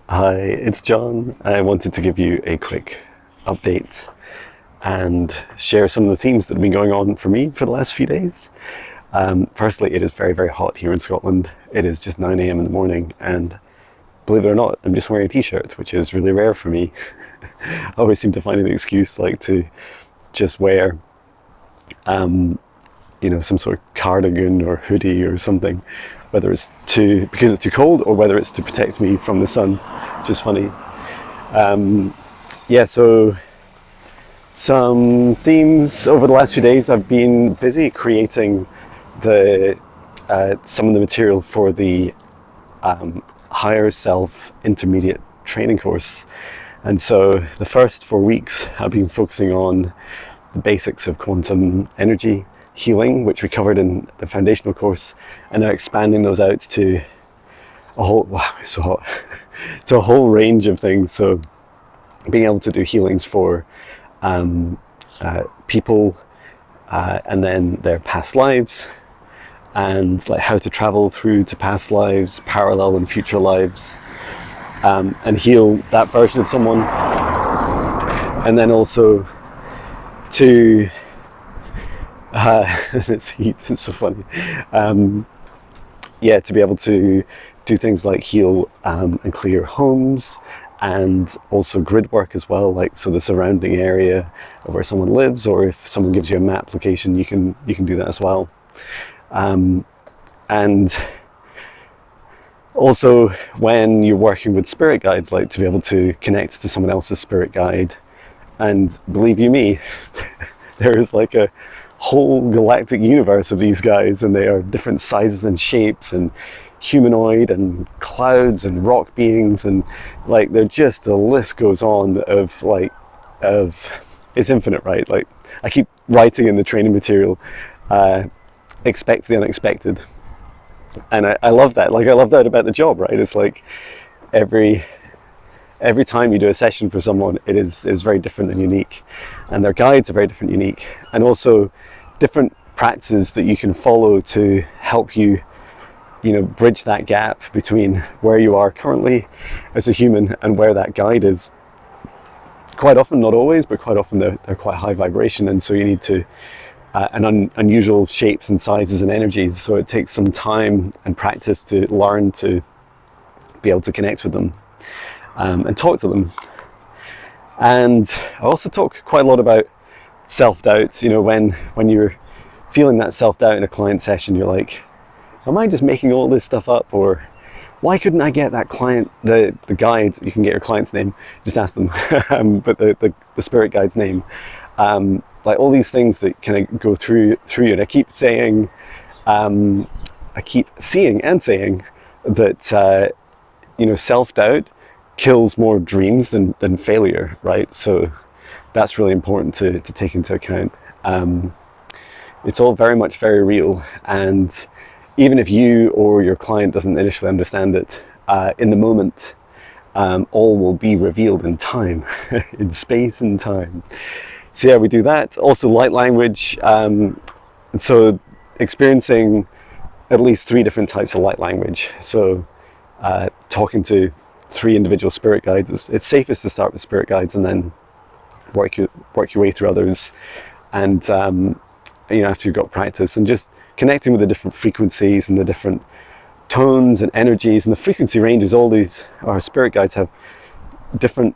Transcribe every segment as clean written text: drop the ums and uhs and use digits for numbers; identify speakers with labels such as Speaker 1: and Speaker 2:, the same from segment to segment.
Speaker 1: Hi, it's John. I wanted to give you a quick update and share some of the themes that have been going on for me for the last few days. Firstly, it is very, very hot here in Scotland. It is just 9 a.m. in the morning, and believe it or not, I'm just wearing a t-shirt, which is really rare for me. I always seem to find an excuse like to just wear some sort of cardigan or hoodie or something, whether it's because it's too cold or whether it's to protect me from the sun, which is funny. Yeah, so some themes over the last few days. I've been busy creating the some of the material for the higher self intermediate training course, and so the first 4 weeks I've been focusing on the basics of quantum energy healing, which we covered in the foundational course, and now expanding those out to a whole, wow, it's so hot, to a whole range of things. So being able to do healings for people and then their past lives, and like how to travel through to past lives, parallel and future lives, and heal that version of someone, and then also to it's heat, it's so funny. Yeah, to be able to do things like heal and clear homes, and also grid work as well, like so the surrounding area of where someone lives, or if someone gives you a map location, you can do that as well. And also when you're working with spirit guides, like to be able to connect to someone else's spirit guide, and believe you me, there is like a whole galactic universe of these guys, and they are different sizes and shapes, and humanoid and clouds and rock beings, and like they're just, the list goes on of it's infinite, right? Like I keep writing in the training material, expect the unexpected, and I love that. Like I love that about the job, right? It's like every time you do a session for someone, it is very different and unique, and their guides are very different and unique, and also different practices that you can follow to help you bridge that gap between where you are currently as a human and where that guide is. Quite often, not always, but quite often they're quite high vibration, and so you need to unusual shapes and sizes and energies, so it takes some time and practice to learn to be able to connect with them and talk to them. And I also talk quite a lot about self-doubt. When you're feeling that self-doubt in a client session, you're like, am I just making all this stuff up, or why couldn't I get that client, the guide? You can get your client's name, just ask them, but the spirit guide's name, like all these things that kind of go through you. And I keep saying, I keep seeing and saying that self-doubt kills more dreams than failure, right? So that's really important to take into account. It's all very much very real, and even if you or your client doesn't initially understand it, in the moment, all will be revealed in time, in space and time. So yeah, we do that. Also light language, and so experiencing at least 3 different types of light language. So talking to 3 individual spirit guides, it's safest to start with spirit guides and then work your way through others, and after you've got practice, and just connecting with the different frequencies and the different tones and energies and the frequency ranges. All these, our spirit guides have different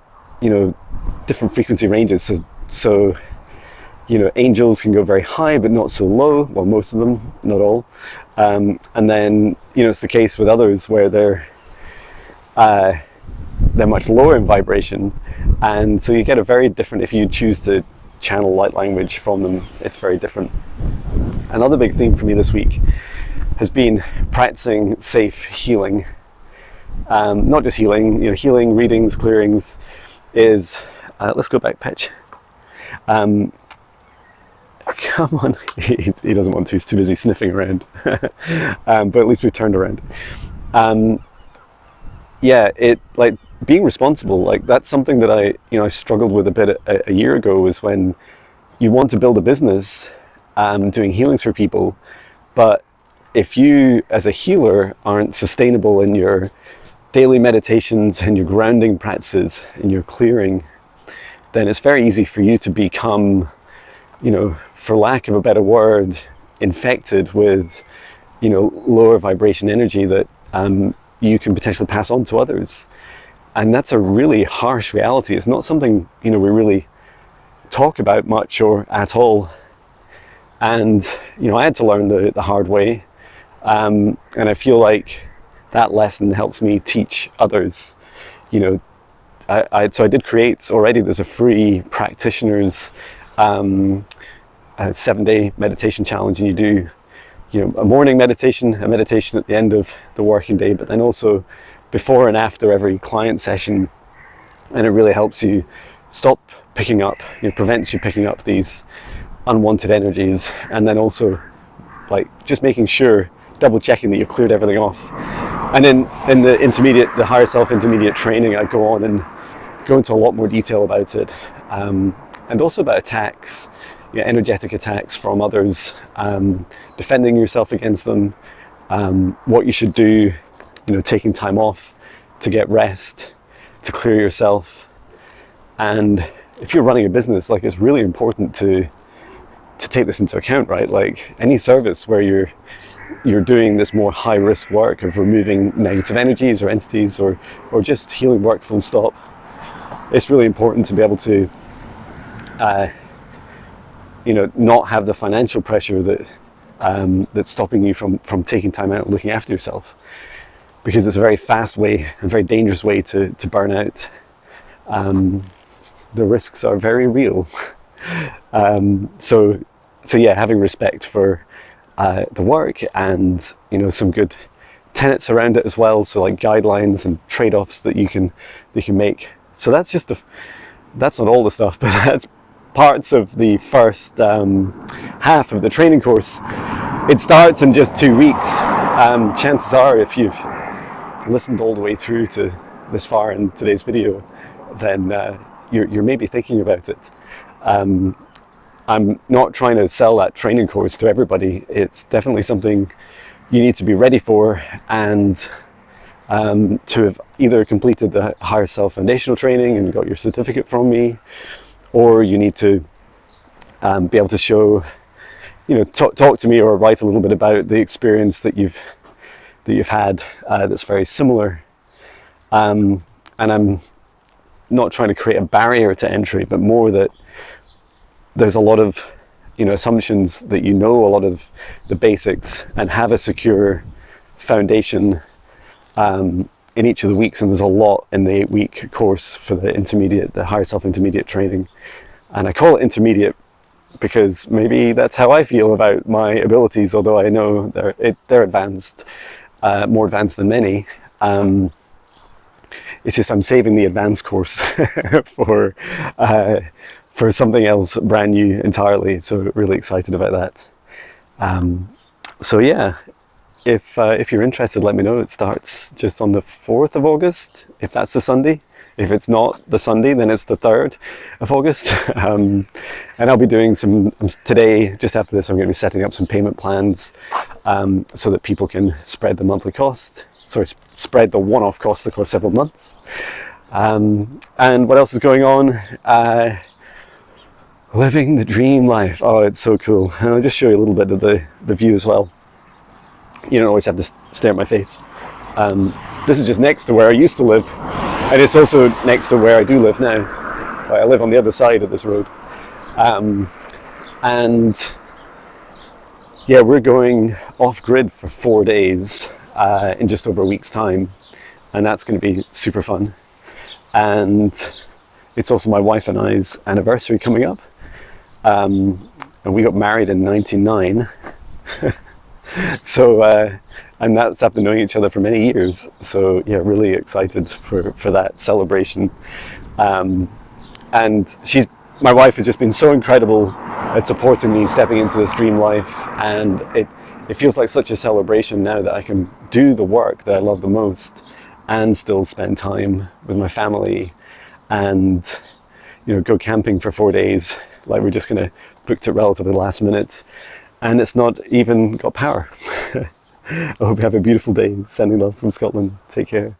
Speaker 1: frequency ranges. So angels can go very high but not so low. Well, most of them, not all. And then it's the case with others where they're much lower in vibration, and so you get a very different, if you choose to channel light language from them, it's very different. Another big theme for me this week has been practicing safe healing. Not just healing, healing, readings, clearings is, let's go back, Patch. Come on, he doesn't want to, he's too busy sniffing around. But at least we've turned around. Yeah, it, like being responsible, like that's something that I struggled with a bit a year ago, was when you want to build a business doing healings for people, but if you as a healer aren't sustainable in your daily meditations and your grounding practices and your clearing, then it's very easy for you to become, for lack of a better word, infected with, lower vibration energy that you can potentially pass on to others. And that's a really harsh reality. It's not something, we really talk about much or at all. And, I had to learn the hard way. And I feel like that lesson helps me teach others. So I did create already, there's a free practitioners 7-day meditation challenge, and you do a morning meditation, a meditation at the end of the working day, but then also before and after every client session. And it really helps you stop picking up, prevents you picking up these unwanted energies, and then also like just making sure, double checking that you've cleared everything off. And then in the higher self intermediate training, I go on and go into a lot more detail about it, and also about attacks, energetic attacks from others, defending yourself against them, what you should do, taking time off to get rest, to clear yourself. And if you're running a business, like, it's really important to take this into account, right? Like any service where you're doing this more high risk work of removing negative energies or entities, or just healing work full stop, it's really important to be able to not have the financial pressure that's stopping you from taking time out and looking after yourself, because it's a very fast way and very dangerous way to burn out. The risks are very real. So yeah, having respect for the work, and some good tenets around it as well, so like guidelines and trade-offs that you can make. So that's just that's not all the stuff, but that's parts of the first half of the training course. It starts in just 2 weeks. Chances are, if you've listened all the way through to this far in today's video, then you're maybe thinking about it. I'm not trying to sell that training course to everybody. It's definitely something you need to be ready for, and to have either completed the Higher Self Foundational training and got your certificate from me, or you need to be able to show, talk to me or write a little bit about the experience that you've had that's very similar. And I'm not trying to create a barrier to entry, but more that there's a lot of assumptions that a lot of the basics, and have a secure foundation in each of the weeks. And there's a lot in the 8-week course for the Higher Self Intermediate training. And I call it intermediate because maybe that's how I feel about my abilities, although I know they're advanced, more advanced than many. It's just I'm saving the advanced course for something else brand new entirely. So really excited about that. So yeah, if you're interested, let me know. It starts just on the 4th of August, if that's the Sunday. If it's not the Sunday, then it's the 3rd of August. And I'll be doing today, just after this, I'm going to be setting up some payment plans so that people can spread the monthly cost. Sorry, spread the one-off cost across several months. And what else is going on? Living the dream life. Oh, it's so cool. And I'll just show you a little bit of the view as well. You don't always have to stare at my face. This is just next to where I used to live, and it's also next to where I do live now. I live on the other side of this road. And yeah, we're going off-grid for 4 days in just over a week's time, and that's going to be super fun. And it's also my wife and I's anniversary coming up. And we got married in 1999. So, and that's after knowing each other for many years. So yeah, really excited for that celebration. And my wife has just been so incredible at supporting me stepping into this dream life. And it feels like such a celebration now that I can do the work that I love the most and still spend time with my family, and go camping for 4 days. Like, we're just going to book it relatively last minute, and it's not even got power. I hope you have a beautiful day. Sending love from Scotland. Take care.